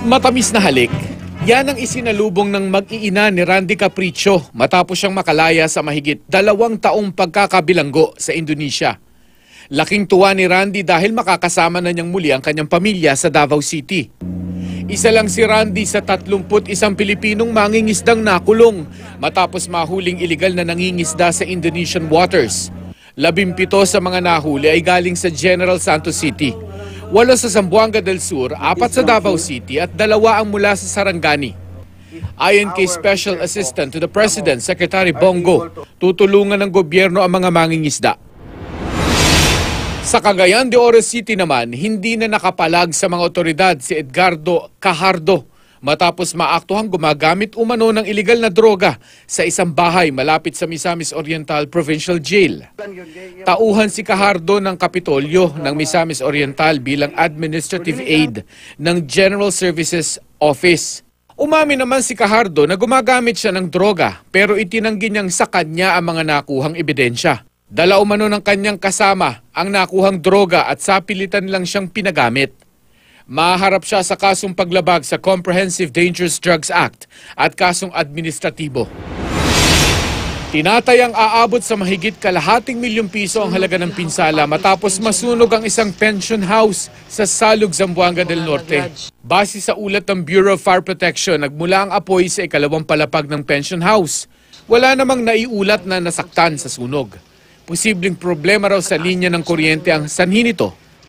Matamis na halik. Yan ang isinalubong ng mag-iina ni Randy Capricho matapos siyang makalaya sa mahigit 2 taong pagkakabilanggo sa Indonesia. Laking tuwa ni Randy dahil makakasama na niyang muli ang kanyang pamilya sa Davao City. Isa lang si Randy sa 31 Pilipinong mangingisdang nakulong matapos mahuling iligal na nangingisda sa Indonesian waters. 17 sa mga nahuli ay galing sa General Santos City. 8 sa Zamboanga del Sur, 4 sa Davao City at 2 ang mula sa Sarangani. Ayon kay Special Assistant to the President, Secretary Bongo, tutulungan ng gobyerno ang mga mangingisda. Sa Cagayan de Oro City naman, hindi na nakapalag sa mga otoridad si Edgardo Cajardo matapos maaktuhang gumagamit umano ng iligal na droga sa isang bahay malapit sa Misamis Oriental Provincial Jail. Tauhan si Cajardo ng Kapitolyo ng Misamis Oriental bilang administrative aid ng General Services Office. Umamin naman si Cajardo na gumagamit siya ng droga pero itinanggi niyang sa kanya ang mga nakuhang ebidensya. Dala umano ng kanyang kasama ang nakuhang droga at sapilitan lang siyang pinagamit. Maharap siya sa kasong paglabag sa Comprehensive Dangerous Drugs Act at kasong administratibo. Tinatayang aabot sa mahigit ₱250,000 ang halaga ng pinsala matapos masunog ang isang pension house sa Salug, Zamboanga del Norte. Base sa ulat ng Bureau of Fire Protection, nagmula ang apoy sa ikalawang palapag ng pension house. Wala namang naiulat na nasaktan sa sunog. Posibleng problema raw sa linya ng kuryente ang sanhi nito